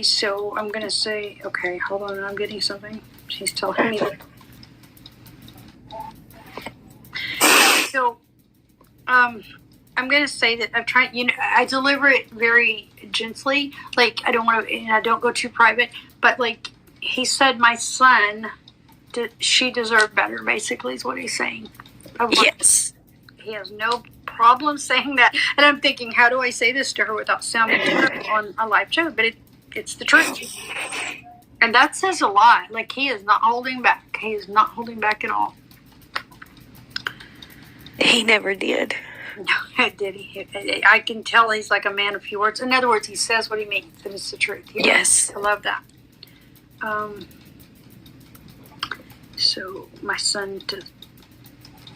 So I'm going to say, okay, hold on, I'm getting something. She's telling me that. So, I'm going to say that I'm trying, I deliver it very gently. Like, I don't want to, and I don't go too private, but like he said, my son, she deserved better, basically, is what he's saying. Yes. He has no problem saying that. And I'm thinking, how do I say this to her without sounding terrible on a live show? But it's the truth. And that says a lot. Like, he is not holding back. He is not holding back at all. He never did. No, did he? I can tell he's like a man of few words. In other words, he says what he means, and it's the truth. Yes. I love that. So my son,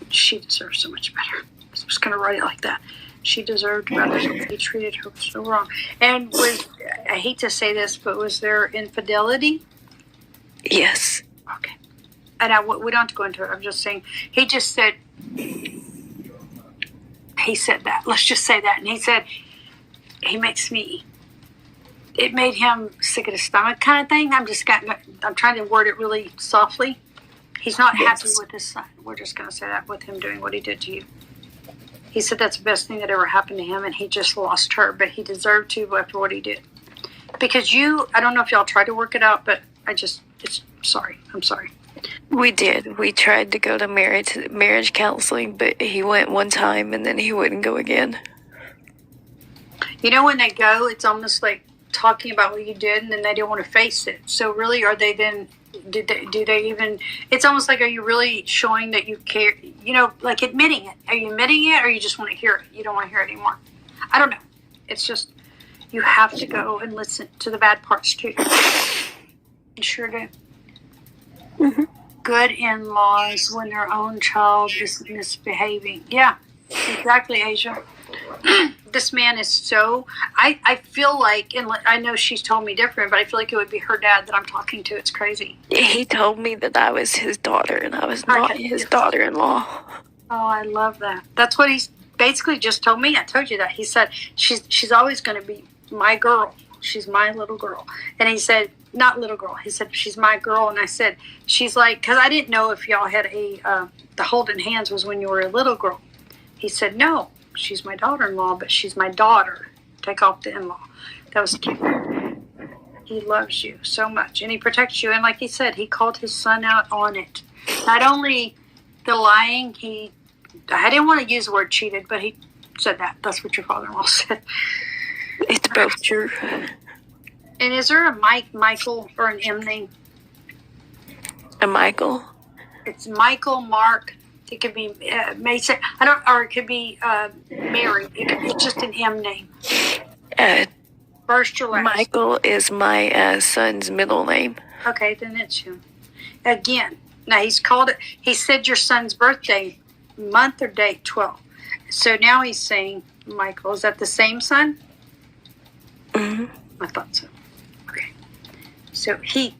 she deserves so much better. I was going to write it like that. She deserved better. He treated her so wrong. And I hate to say this, but was there infidelity? Yes. Okay. And we don't have to go into it. I'm just saying, he said that. Let's just say that. And he said, it made him sick at his stomach kind of thing. I'm trying to word it really softly. He's not happy with his son. We're just going to say that with him doing what he did to you. He said that's the best thing that ever happened to him, and he just lost her, but he deserved to after what he did. Because I don't know if y'all tried to work it out, but I'm sorry. We did. We tried to go to marriage counseling, but he went one time and then he wouldn't go again. When they go, it's almost like talking about what you did, and then they don't want to face it. So really, are they then? Do they even? It's almost like, are you really showing that you care? Like admitting it. Are you admitting it, or you just want to hear it? You don't want to hear it anymore. I don't know. It's just you have to go and listen to the bad parts too. You sure do. Mm-hmm. Good in-laws when their own child is misbehaving. Yeah, exactly, Asia. This man is so... I feel like, and I know she's told me different, but I feel like it would be her dad that I'm talking to. It's crazy. He told me that I was his daughter, and I was not his daughter-in-law. Oh, I love that. That's what he's basically just told me. I told you that. He said, she's always going to be my girl. She's my little girl. And he said, not little girl. He said, she's my girl. And I said, she's like, because I didn't know if y'all had the holding hands was when you were a little girl. He said, no, she's my daughter-in-law, but she's my daughter. Take off the in-law. That was cute. He loves you so much, and he protects you. And like he said, he called his son out on it. Not only the lying, I didn't want to use the word cheated, but he said that. That's what your father-in-law said. It's both true. And is there a Michael, or an M name? A Michael? It's Michael, Mark. It could be Mason. Or it could be Mary. It's just an M name. First or last? Michael is my son's middle name. Okay, then it's him. Again, now he's called it. He said your son's birthday, month or date, 12. So now he's saying Michael. Is that the same son? Mm-hmm. I thought so. Okay. So you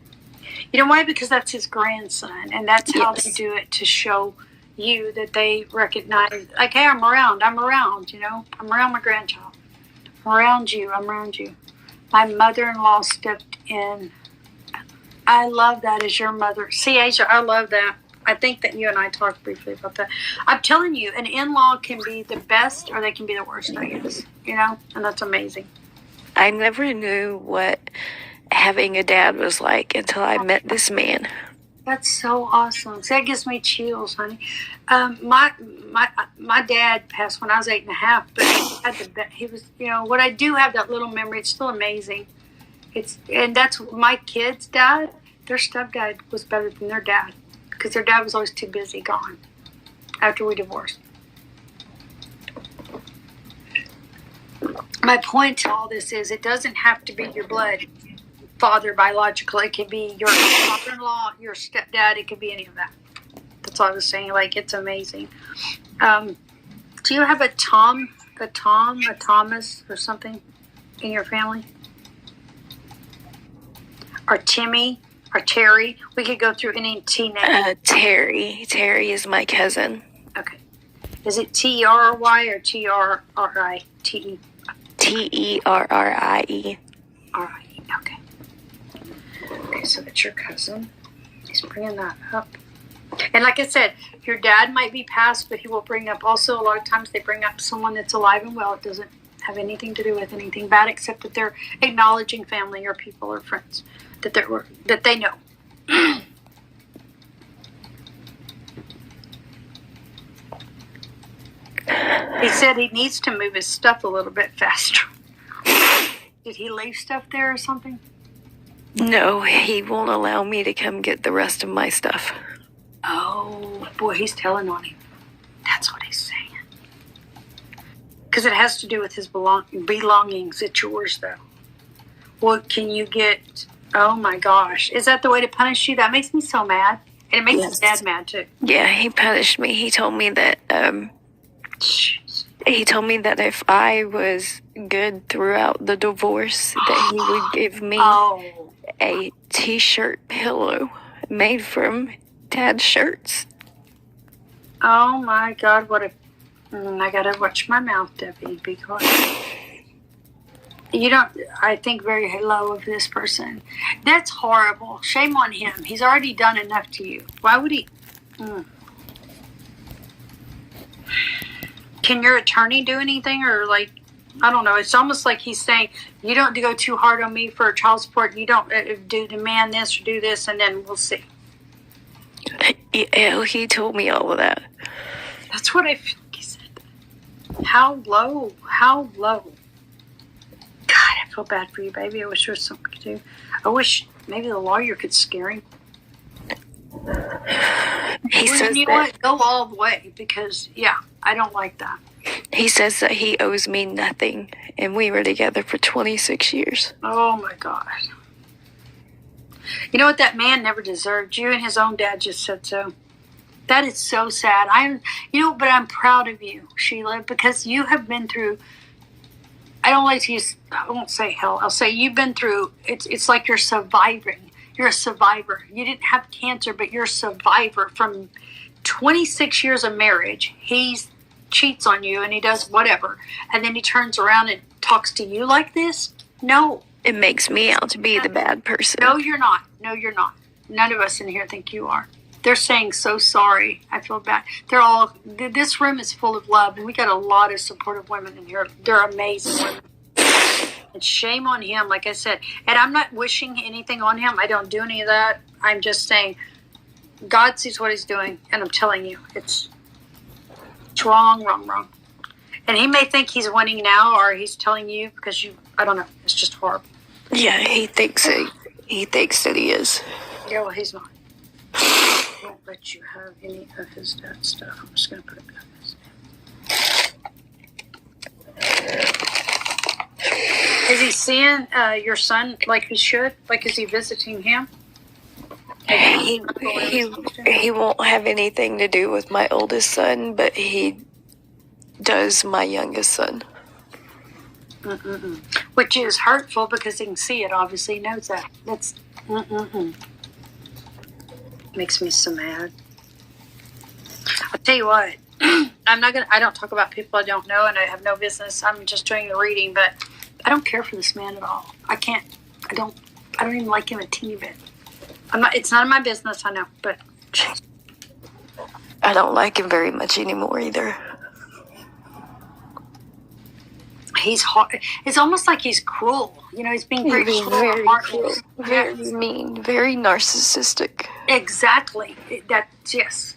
know why? Because that's his grandson, and that's how they do it to show you that they recognize, like, hey, I'm around, I'm around my grandchild. I'm around you. My mother-in-law stepped in. I love that as your mother. See, Asia, I love that. I think that you and I talked briefly about that. I'm telling you, an in-law can be the best or they can be the worst, I guess, and that's amazing. I never knew what having a dad was like until I met this man. That's so awesome. See, that gives me chills, honey. My dad passed when I was 8.5, but he was, what I do have that little memory. It's still amazing. And that's my kids' dad. Their stepdad was better than their dad because their dad was always too busy, gone after we divorced. My point to all this is, it doesn't have to be your blood father biological. It could be your father-in-law, your stepdad. It could be any of that. That's all I was saying. Like, it's amazing. Do you have a Thomas or something in your family? Or Timmy or Terry? We could go through any T name. Terry. Terry is my cousin. Okay. Is it Terry or Trrie? Terrie. All right. Okay. so that's your cousin. He's bringing that up. And like I said, your dad might be passed, but he will bring up also a lot of times they bring up someone that's alive and well. It doesn't have anything to do with anything bad except that they're acknowledging family or people or friends that they know. He said he needs to move his stuff a little bit faster. Did he leave stuff there or something? No, he won't allow me to come get the rest of my stuff. Oh, boy, he's telling on him. That's what he's saying. Because it has to do with his belongings. It's yours, though. What can you get? Oh, my gosh. Is that the way to punish you? That makes me so mad. And it makes his dad mad, too. Yeah, he punished me. He told me that, if I was good throughout the divorce, that he would give me a t-shirt pillow made from Dad's shirts. Oh my God, what a... I gotta watch my mouth, Debbie, because you don't... I think very low of this person. That's horrible. Shame on him. He's already done enough to you. Why would he... Can your attorney do anything, or like, I don't know. It's almost like he's saying, you don't go too hard on me for child support. You don't demand this or do this, and then we'll see. Yeah, he told me all of that. That's what I feel like he said. How low? How low? God, I feel bad for you, baby. I wish there was something to do. I wish maybe the lawyer could scare him. He says you know what? Go all the way, because, yeah, I don't like that. He says that he owes me nothing, and we were together for 26 years. Oh, my God. You know what? That man never deserved you, and his own dad just said so. That is so sad. But I'm proud of you, Sheila, because you have been through, I won't say hell. I'll say you've been through, it's like you're surviving. You're a survivor. You didn't have cancer, but you're a survivor from 26 years of marriage. He cheats on you and he does whatever. And then he turns around and talks to you like this? No. It makes me out to be the bad person. No, you're not. No, you're not. None of us in here think you are. They're saying, so sorry. I feel bad. This room is full of love, and we got a lot of supportive women in here. They're amazing women. And shame on him, like I said. And I'm not wishing anything on him. I don't do any of that. I'm just saying God sees what he's doing. And I'm telling you, it's wrong. And he may think he's winning now, or he's telling you because I don't know. It's just horrible. Yeah, he thinks that he is. Yeah, well, he's not. I won't let you have any of his dad's stuff. I'm just going to put it back. Is he seeing your son like he should? Like, is he visiting him? He won't have anything to do with my oldest son, but he does my youngest son. Which is hurtful because he can see it. Obviously, he knows that. That's makes me so mad. I'll tell you what. I don't talk about people I don't know, and I have no business. I'm just doing the reading, but I don't care for this man at all. I don't even like him a teeny bit. It's none of my business, I know, but I don't like him very much anymore either. He's hard. It's almost like he's cruel. He's being very cruel, very mean, very narcissistic. Exactly. Yes.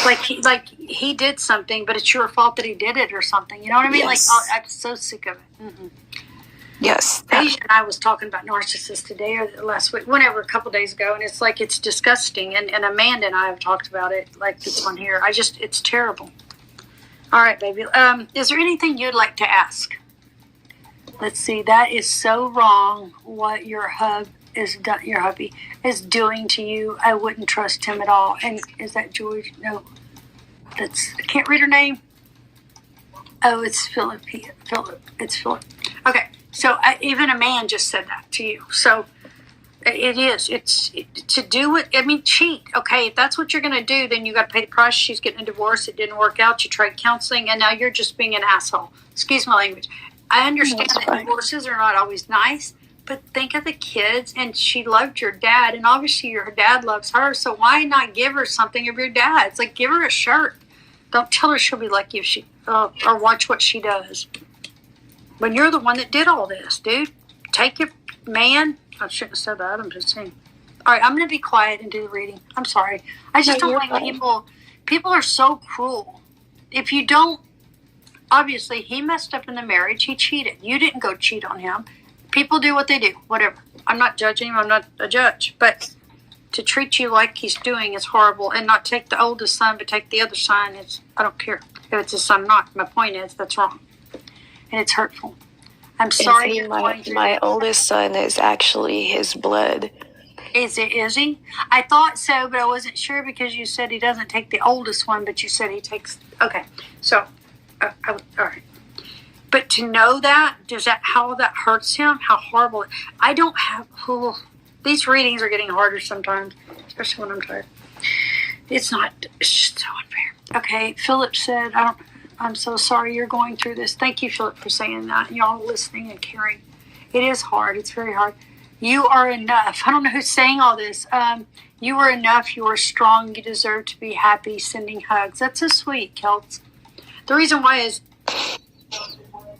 Like he did something, but it's your fault that he did it or something. You know what I mean? Yes. Like, I'm so sick of it. Yes. Asia and I was talking about narcissists today or last week, whenever, a couple days ago, and it's like, it's disgusting. And Amanda and I have talked about it, like it's on here. it's terrible. All right, baby. Is there anything you'd like to ask? Let's see. That is so wrong what your hubby is doing to you. I wouldn't trust him at all. And is that George? No. I can't read her name. Oh, it's Philip. It's Philip. Okay. So even a man just said that to you. So it is. To do it. I mean, cheat. Okay, if that's what you're going to do, then you got to pay the price. She's getting a divorce. It didn't work out. You tried counseling, and now you're just being an asshole. Excuse my language. I understand that divorces are not always nice, But think of the kids, and she loved your dad, and obviously your dad loves her, so why not give her something of your dad's? Like, give her a shirt. Don't tell her she'll be lucky if she, or watch what she does. When you're the one that did all this, dude, take your man. I shouldn't have said that, I'm just saying. All right, I'm going to be quiet and do the reading. I'm sorry. I just don't like people are so cruel. If you don't, obviously he messed up in the marriage, he cheated. You didn't go cheat on him. People do what they do, whatever. I'm not judging him, I'm not a judge. But to treat you like he's doing is horrible, and not take the oldest son, but take the other son, I don't care if it's his son or not. My point is, that's wrong. And it's hurtful. I'm sorry. My oldest son is actually his blood. Is he? I thought so, but I wasn't sure because you said he doesn't take the oldest one, but you said he takes, okay. So, all right. But to know that, how that hurts him, how horrible. I don't have, these readings are getting harder sometimes, especially when I'm tired. It's just so unfair. Okay, Philip said, I'm so sorry you're going through this. Thank you, Philip, for saying that. Y'all listening and caring. It is hard. It's very hard. You are enough. I don't know who's saying all this. You are enough. You are strong. You deserve to be happy. Sending hugs. That's so sweet, Kelts. The reason why is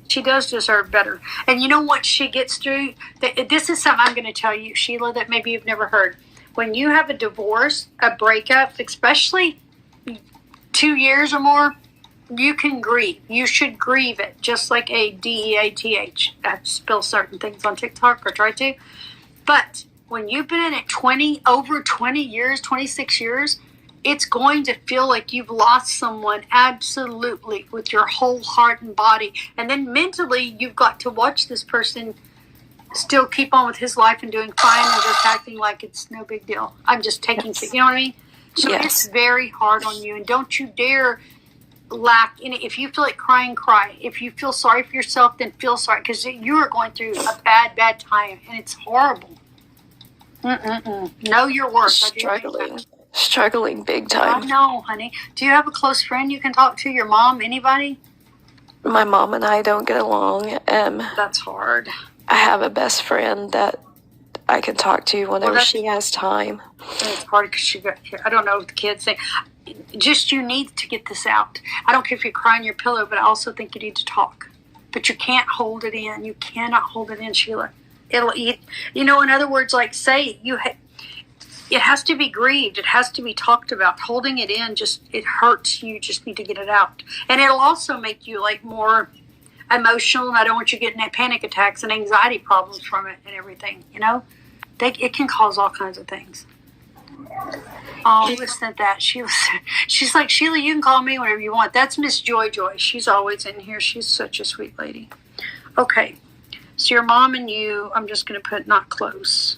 she does deserve better. And you know what she gets through? This is something I'm going to tell you, Sheila, that maybe you've never heard. When you have a divorce, a breakup, especially 2 years or more, you can grieve. You should grieve it, just like a DEATH. I spill certain things on TikTok or try to. But when you've been in it over 20 years, 26 years, it's going to feel like you've lost someone absolutely with your whole heart and body. And then mentally, you've got to watch this person still keep on with his life and doing fine and just acting like it's no big deal. I'm just taking you know what I mean? So It's very hard on you. And don't you dare lack in it. If you feel like crying, cry. If you feel sorry for yourself, then feel sorry. Because you are going through a bad time. And it's horrible. Know your worth. Struggling big time. I know, honey. Do you have a close friend you can talk to? Your mom? Anybody? My mom and I don't get along. That's hard. I have a best friend that I can talk to whenever she has time. It's hard because I don't know what the kids think. Just you need to get this out. I don't care if you cry on your pillow, but I also think you need to talk. But you can't hold it in. You cannot hold it in, Sheila. It'll eat. In other words, like say it has to be grieved. It has to be talked about. Holding it in it hurts. You just need to get it out. And it'll also make you like more emotional. And I don't want you getting panic attacks and anxiety problems from it and everything. It can cause all kinds of things. Oh, listen to that. She's like, Sheila, you can call me whenever you want. That's Miss Joy. She's always in here. She's such a sweet lady. Okay. So your mom and you, I'm just going to put not close.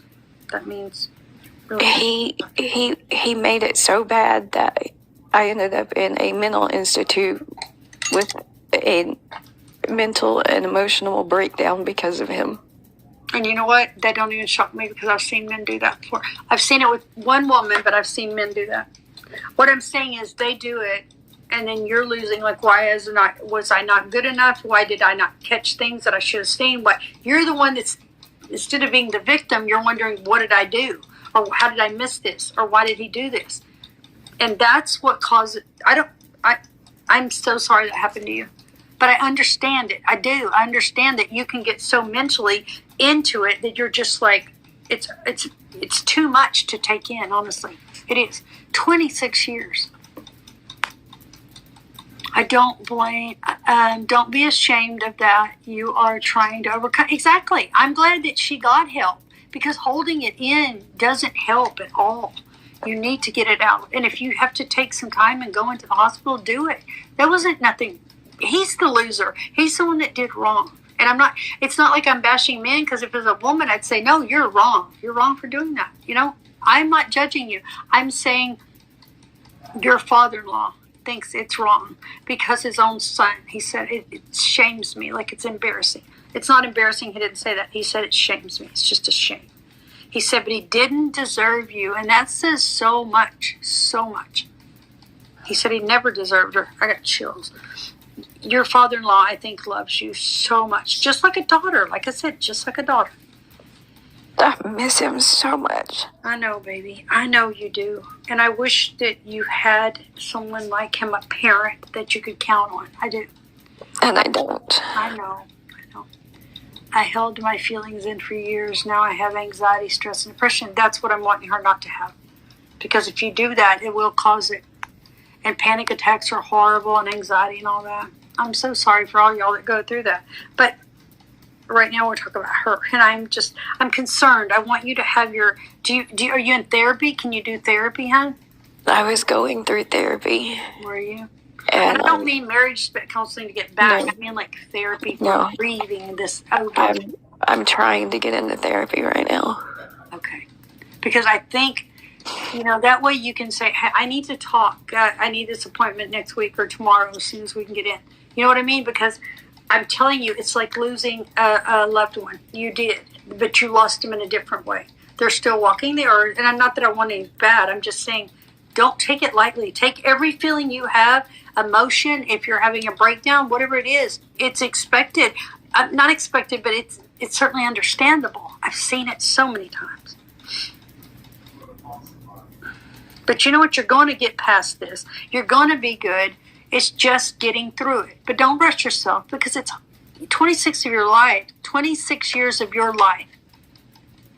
That means really. He made it so bad that I ended up in a mental institute with a mental and emotional breakdown because of him. And you know what? That don't even shock me because I've seen men do that before. I've seen it with one woman, but I've seen men do that. What I'm saying is they do it, and then you're losing. Like, was I not good enough? Why did I not catch things that I should have seen? But you're the one that's, instead of being the victim, you're wondering, what did I do? Or how did I miss this? Or why did he do this? And that's what caused it. I'm so sorry that happened to you. But I understand it. I do. I understand that you can get so mentally into it that you're just like, it's too much to take in, honestly. It is. 26 years. I don't blame, don't be ashamed of that. You are trying to overcome. Exactly. I'm glad that she got help because holding it in doesn't help at all. You need to get it out. And if you have to take some time and go into the hospital, do it. There wasn't nothing. He's the loser. He's the one that did wrong. And it's not like I'm bashing men, because if it was a woman, I'd say, no, you're wrong. You're wrong for doing that. I'm not judging you. I'm saying your father-in-law thinks it's wrong because his own son, he said, it shames me, like it's embarrassing. It's not embarrassing. He didn't say that. He said it shames me. It's just a shame. He said, but he didn't deserve you. And that says so much, so much. He said he never deserved her. I got chills. Your father-in-law, I think, loves you so much. Just like a daughter. Like I said, just like a daughter. I miss him so much. I know, baby. I know you do. And I wish that you had someone like him, a parent that you could count on. I do. And I don't. I know. I held my feelings in for years. Now I have anxiety, stress, and depression. That's what I'm wanting her not to have. Because if you do that, it will cause it. And panic attacks are horrible, and anxiety and all that. I'm so sorry for all y'all that go through that. But right now we're talking about her. And I'm concerned. I want you to have your, are you in therapy? Can you do therapy, hon? I was going through therapy. Were you? And I don't mean marriage counseling to get back. No. I mean like therapy for grieving this. I'm trying to get into therapy right now. Okay. Because I think, that way you can say, hey, I need to talk. I need this appointment next week or tomorrow as soon as we can get in. You know what I mean? Because I'm telling you, it's like losing a loved one. You did, but you lost them in a different way. They're still walking the earth. And I'm not that I want any bad. I'm just saying, don't take it lightly. Take every feeling you have, emotion, if you're having a breakdown, whatever it is, it's expected. Not expected, but it's certainly understandable. I've seen it so many times. But you know what? You're going to get past this. You're going to be good. It's just getting through it. But don't rush yourself, because it's 26 years of your life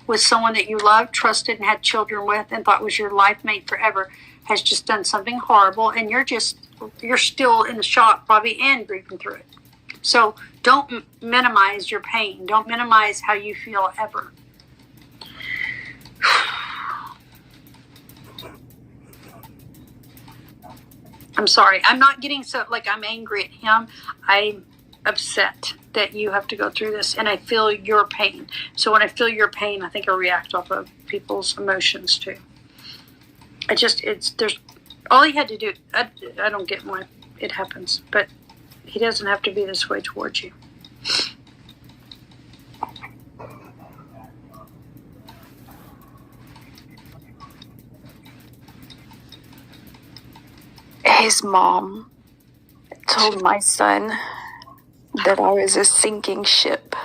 with someone that you loved, trusted, and had children with, and thought was your life mate forever, has just done something horrible, and you're still in the shock probably and grieving through it. So don't minimize your pain. Don't minimize how you feel ever. I'm sorry. I'm not getting so like I'm angry at him. I'm upset that you have to go through this, and I feel your pain. So when I feel your pain, I think I react off of people's emotions too. There's all he had to do. I don't get why it happens, but he doesn't have to be this way towards you. His mom told my son that I was a sinking ship.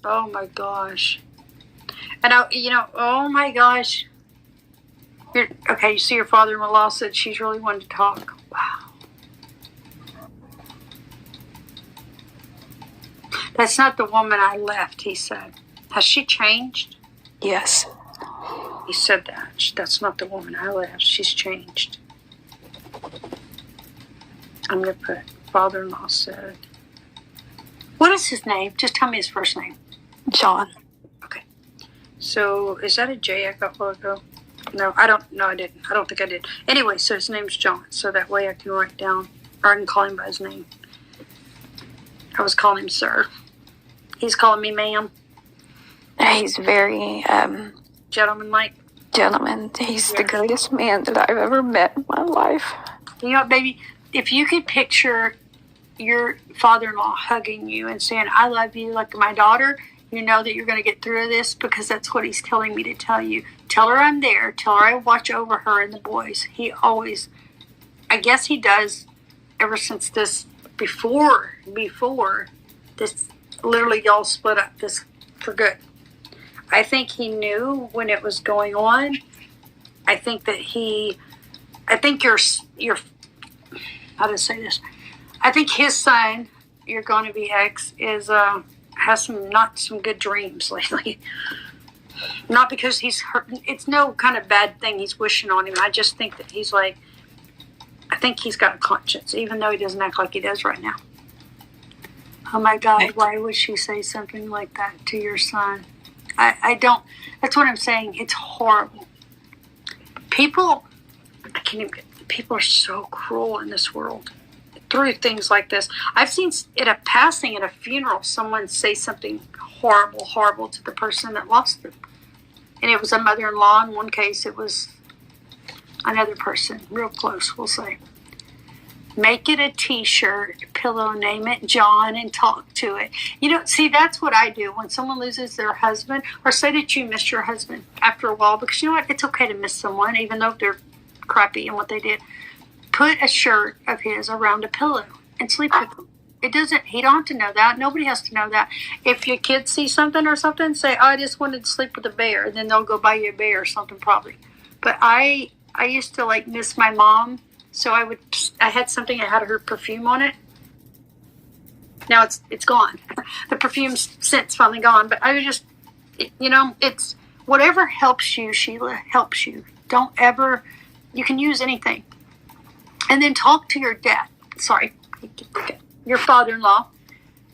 Oh my gosh. And oh my gosh. Okay, you see your father-in-law said she's really wanted to talk. Wow. That's not the woman I left, he said. Has she changed? Yes. He said that. That's not the woman I left. She's changed. I'm going to put father-in-law said. What is his name? Just tell me his first name. John. Okay. So is that a J I got a while ago? No, I don't. No, I didn't. I don't think I did. Anyway, so his name's John. So that way I can write down, or I can call him by his name. I was calling him sir. He's calling me ma'am. He's very Gentleman-like. Gentleman. He's the greatest man that I've ever met in my life. You know, baby, if you could picture your father-in-law hugging you and saying, I love you like my daughter, you know that you're going to get through this, because that's what he's telling me to tell you. Tell her I'm there. Tell her I watch over her and the boys. He always, I guess he does ever since this, before this, literally y'all split up this for good. I think he knew when it was going on. I think your how to say this? I think his son, your going to be ex, is has not some good dreams lately. Not because he's hurt. It's no kind of bad thing he's wishing on him. I just think that he's like, I think he's got a conscience, even though he doesn't act like he does right now. Oh my God, why would she say something like that to your son? I don't, that's what I'm saying. It's horrible. People are so cruel in this world through things like this. I've seen at a passing at a funeral, someone say something horrible to the person that lost them. And it was a mother-in-law. In one case, it was another person, real close, we'll say. Make it a t-shirt, pillow, name it John, and talk to it. You know, see, that's what I do when someone loses their husband, or say that you miss your husband after a while, because you know what? It's okay to miss someone, even though they're crappy in what they did. Put a shirt of his around a pillow and sleep with them. It doesn't, he don't have to know that. Nobody has to know that. If your kids see something or something, say, oh, I just wanted to sleep with a bear. And then they'll go buy you a bear or something probably. But I used to like miss my mom. So I had something that had her perfume on it. Now it's gone. The perfume's since finally gone. But I was just, it's whatever helps you, Sheila, helps you. Don't ever, you can use anything. And then talk to your dad. Sorry, your father-in-law.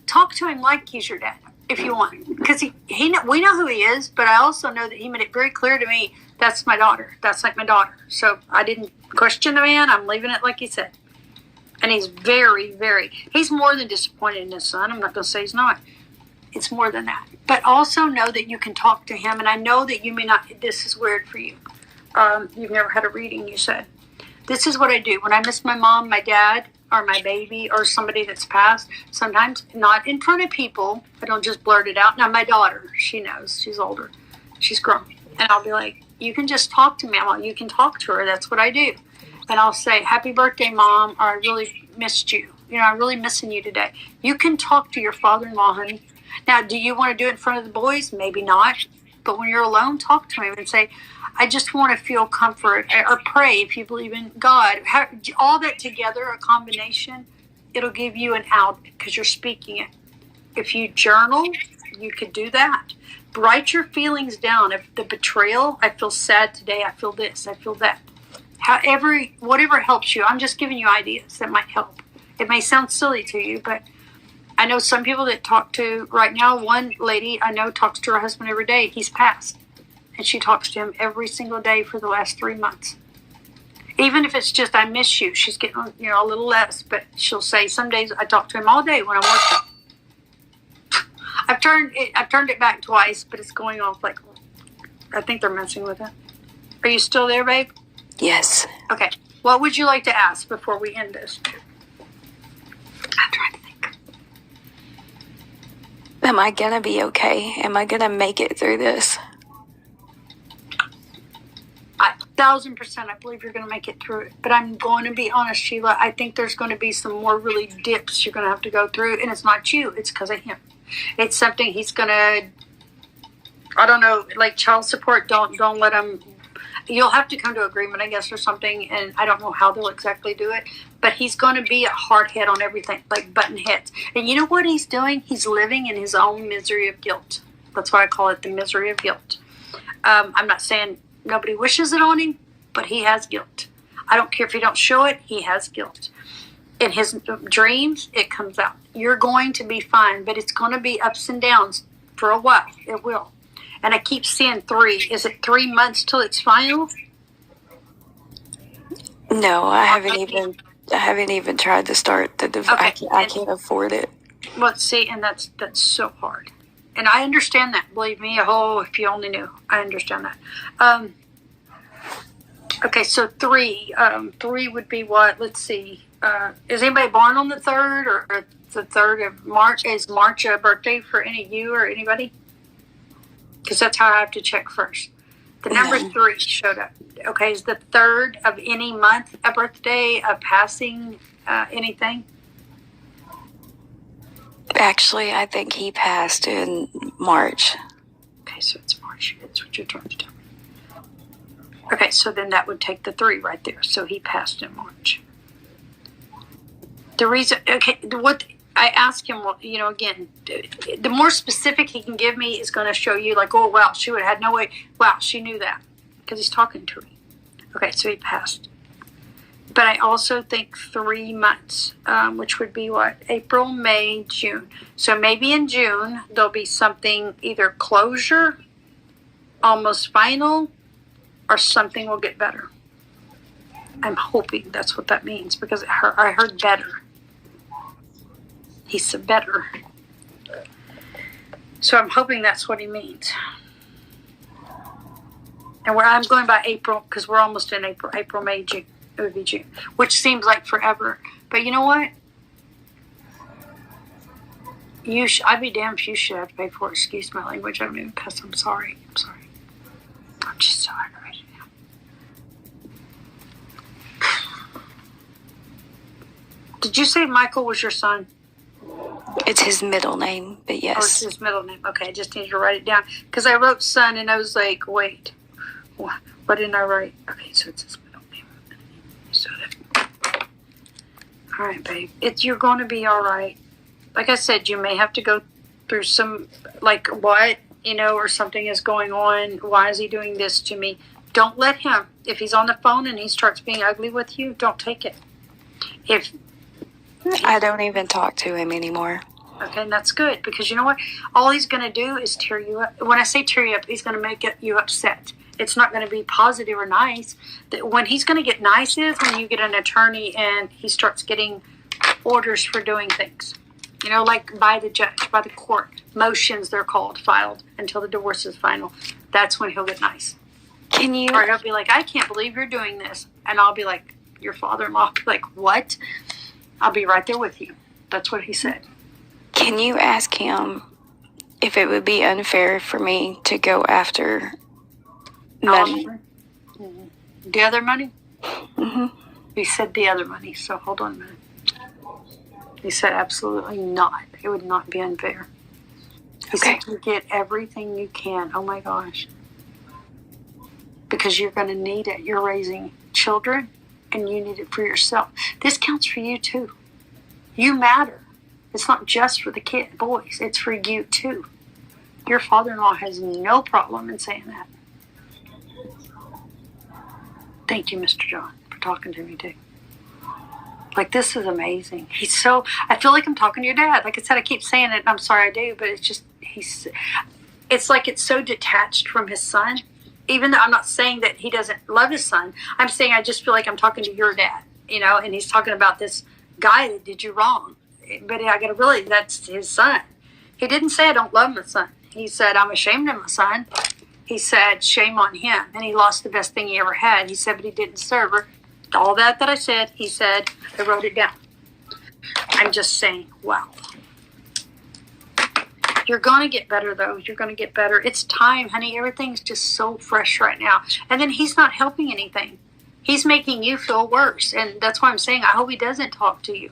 Talk to him like he's your dad, if you want. Because we know who he is, but I also know that he made it very clear to me, that's my daughter. That's like my daughter. So I didn't question the man. I'm leaving it like he said. And he's very, very, he's more than disappointed in his son. I'm not going to say he's not. It's more than that. But also know that you can talk to him. And I know that you may not, this is weird for you. You've never had a reading, you said. This is what I do. When I miss my mom, my dad, or my baby, or somebody that's passed, sometimes not in front of people. I don't just blurt it out. Now, my daughter, she knows. She's older. She's grown. And I'll be like, you can just talk to Mama. You can talk to her. That's what I do. And I'll say, happy birthday, Mom, or I really missed you. I'm really missing you today. You can talk to your father-in-law, honey. Now, do you want to do it in front of the boys? Maybe not. But when you're alone, talk to him and say, I just want to feel comfort, or pray if you believe in God. All that together, a combination, it'll give you an out because you're speaking it. If you journal, you could do that. Write your feelings down. If the betrayal, I feel sad today, I feel this, I feel that. Whatever helps you. I'm just giving you ideas that might help. It may sound silly to you, but I know some people that talk to, right now, one lady I know talks to her husband every day. He's passed. And she talks to him every single day for the last 3 months. Even if it's just, I miss you. She's getting, a little less. But she'll say, some days I talk to him all day when I'm working. I've turned it back twice, but it's going off like, I think they're messing with it. Are you still there, babe? Yes. Okay. What would you like to ask before we end this? I'm trying to think. Am I going to be okay? Am I going to make it through this? 1,000%, I believe you're going to make it through it. But I'm going to be honest, Sheila. I think there's going to be some more really dips you're going to have to go through. And it's not you. It's because of him. It's something he's going to, I don't know, like child support. Don't let him. You'll have to come to agreement, I guess, or something. And I don't know how they'll exactly do it. But he's going to be a hard head on everything, like button heads. And you know what he's doing? He's living in his own misery of guilt. That's why I call it the misery of guilt. I'm not saying nobody wishes it on him, but he has guilt. I don't care if he don't show it, he has guilt. In his dreams, it comes out. You're going to be fine, but it's going to be ups and downs for a while. It will. And I keep seeing 3. Is it 3 months till it's final? No, I haven't even tried to start the divorce. I can't afford it. Well, see, and that's so hard. And I understand that. Believe me. Oh, if you only knew. I understand that. Okay, so 3. 3 would be what? Let's see. Is anybody born on the 3rd or the 3rd of March? Is March a birthday for any of you or anybody? Because that's how I have to check first. The number 3 showed up. Okay, is the 3rd of any month a birthday, a passing, anything? Actually, I think he passed in March. Okay, so it's March. That's what you're trying to tell me. Okay, so then that would take the 3 right there. So he passed in March. The reason, okay, what I asked him, well, again, the more specific he can give me is going to show you, like, oh, wow, she would have had no way. Wow, she knew that because he's talking to me. Okay, so he passed. But I also think 3 months, which would be what? April, May, June. So maybe in June, there'll be something, either closure, almost final, or something will get better. I'm hoping that's what that means because I heard better. He said better. So I'm hoping that's what he means. And I'm going by April because we're almost in April. April, May, June. It would be June, which seems like forever. But you know what? I'd be damned if you should have to pay for it. Excuse my language. I don't even cuss. I'm sorry. I'm just so aggravated now. Did you say Michael was your son? It's his middle name, but Oh, it's yes. his middle name. Okay, I just needed to write it down. Because I wrote son, and I was like, wait, what didn't I write? Okay, so it's his middle name. So that. All right, babe. You're going to be all right. Like I said, you may have to go through some, like, what, or something is going on. Why is he doing this to me? Don't let him. If he's on the phone and he starts being ugly with you, don't take it. I don't even talk to him anymore. Okay, and that's good, because you know what? All he's going to do is tear you up. When I say tear you up, he's going to make you upset. It's not going to be positive or nice. When he's going to get nice is when you get an attorney and he starts getting orders for doing things. Like by the judge, by the court. Motions, they're called, filed until the divorce is final. That's when he'll get nice. Or he'll be like, I can't believe you're doing this. And I'll be like, your father-in-law will be like, what? I'll be right there with you. That's what he said. Can you ask him if it would be unfair for me to go after money? The other money? Mm-hmm. He said the other money, so hold on a minute. He said absolutely not. It would not be unfair. He said you get everything you can. Oh my gosh. Because you're going to need it. You're raising children, and you need it for yourself. This counts for you too. You matter. It's not just for the boys. It's for you too. Your father-in-law has no problem in saying that. Thank you, Mr. John, for talking to me too. Like, this is amazing. I feel like I'm talking to your dad. Like I said, I keep saying it, and I'm sorry I do, but it's just, it's like it's so detached from his son. Even though I'm not saying that he doesn't love his son, I'm saying I just feel like I'm talking to your dad, and he's talking about this guy that did you wrong. But I got to realize that's his son. He didn't say I don't love my son. He said I'm ashamed of my son. He said shame on him, and he lost the best thing he ever had. He said, but he didn't deserve her. All that I said, he said, I wrote it down. I'm just saying, wow. You're going to get better, though. You're going to get better. It's time, honey. Everything's just so fresh right now. And then he's not helping anything. He's making you feel worse. And that's why I'm saying I hope he doesn't talk to you.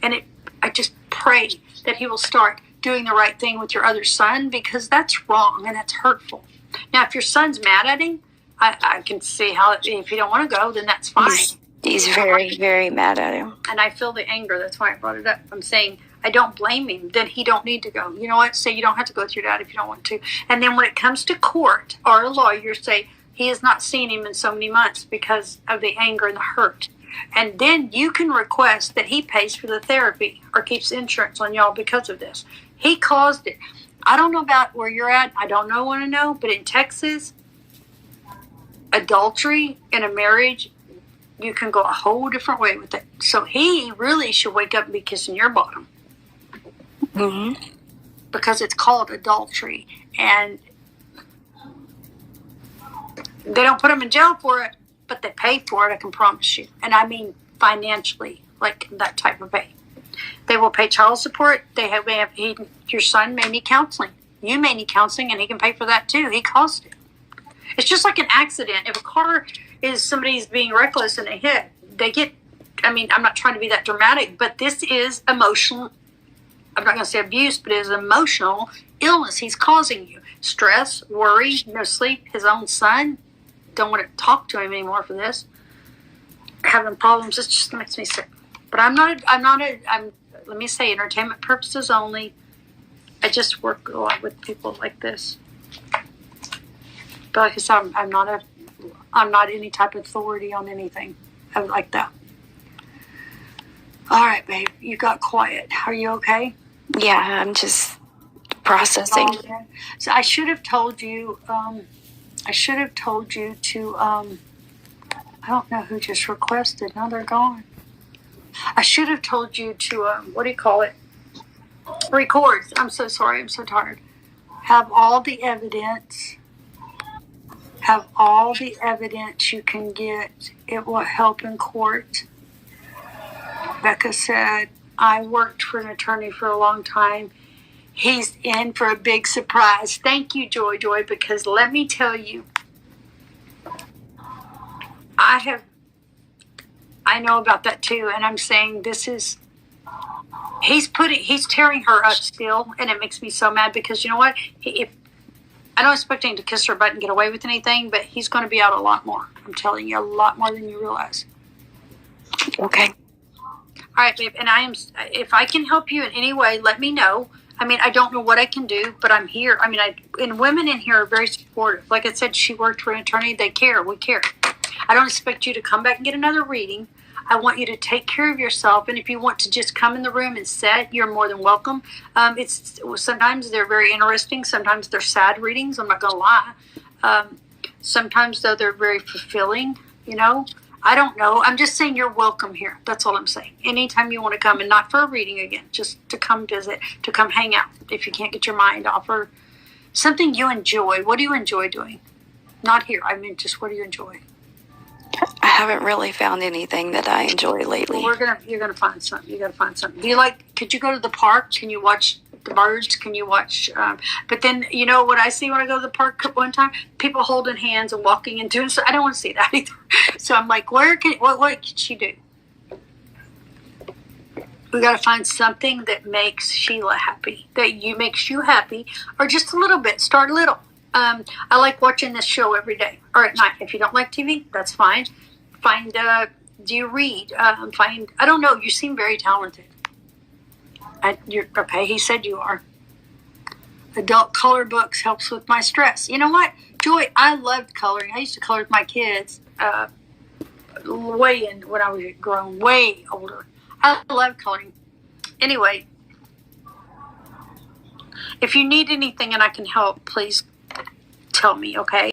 And I just pray that he will start doing the right thing with your other son, because that's wrong and that's hurtful. Now, if your son's mad at him, I can see how, if you don't want to go, then that's fine. He's very, very mad at him. And I feel the anger. That's why I brought it up. I'm saying I don't blame him. Then he don't need to go. You know what? Say you don't have to go with your dad if you don't want to. And then when it comes to court or a lawyer, say he has not seen him in so many months because of the anger and the hurt. And then you can request that he pays for the therapy or keeps insurance on y'all because of this. He caused it. I don't know about where you're at. I don't want to know. But in Texas, adultery in a marriage, you can go a whole different way with it. So he really should wake up and be kissing your bottom. Mm-hmm. Because it's called adultery. And they don't put him in jail for it, but they pay for it, I can promise you. And I mean financially, like that type of pay. They will pay child support. Your son may need counseling. You may need counseling, and he can pay for that too. He caused it. It's just like an accident. If a car is somebody's being reckless and they hit, I'm not trying to be that dramatic, but this is emotional. I'm not going to say abuse, but it is emotional illness he's causing you. Stress, worry, no sleep. His own son, don't want to talk to him anymore for this. Having problems, it just makes me sick. But I'm let me say, entertainment purposes only. I just work a lot with people like this. But like I said, I'm not any type of authority on anything like that. All right, babe, you got quiet. Are you okay? Yeah, I'm just processing. So I should have told you. To. I don't know who just requested. Now they're gone. I should have told you to. What do you call it? Record. I'm so sorry. I'm so tired. Have all the evidence. Have all the evidence you can get. It will help in court. Becca said, I worked for an attorney for a long time. He's in for a big surprise. Thank you, Joy, because let me tell you, I know about that too, and I'm saying this is he's tearing her up still, and it makes me so mad because you know what? If I don't expect him to kiss her butt and get away with anything, but he's going to be out a lot more. I'm telling you, a lot more than you realize. Okay. All right, babe. And if I can help you in any way, let me know. I mean, I don't know what I can do, but I'm here. I mean, and women in here are very supportive. Like I said, she worked for an attorney. They care. We care. I don't expect you to come back and get another reading. I want you to take care of yourself. And if you want to just come in the room and sit, you're more than welcome. Sometimes they're very interesting. Sometimes they're sad readings. I'm not going to lie. Sometimes, though, they're very fulfilling, you know. I don't know. I'm just saying you're welcome here. That's all I'm saying. Anytime you want to come, and not for a reading again, just to come visit, to come hang out if you can't get your mind off, or something you enjoy. What do you enjoy doing? Not here. I mean, just what do you enjoy? I haven't really found anything that I enjoy lately. Well, you're gonna find something. You gotta find something. Do you like? Could you go to the park? Can you watch the birds? Can you watch? But then you know what I see when I go to the park one time? People holding hands and walking and doing. So I don't want to see that either. So I'm like, what can she do? We got to find something that makes Sheila happy, makes you happy, or just a little bit. Start little. I like watching this show every day or at night. If you don't like TV, that's fine. Do you read? I don't know. You seem very talented. You're okay. He said you are. Adult color books helps with my stress. You know what, Joy? I loved coloring. I used to color with my kids. When I was grown, way older. I love coloring. Anyway, if you need anything and I can help, please tell me, okay?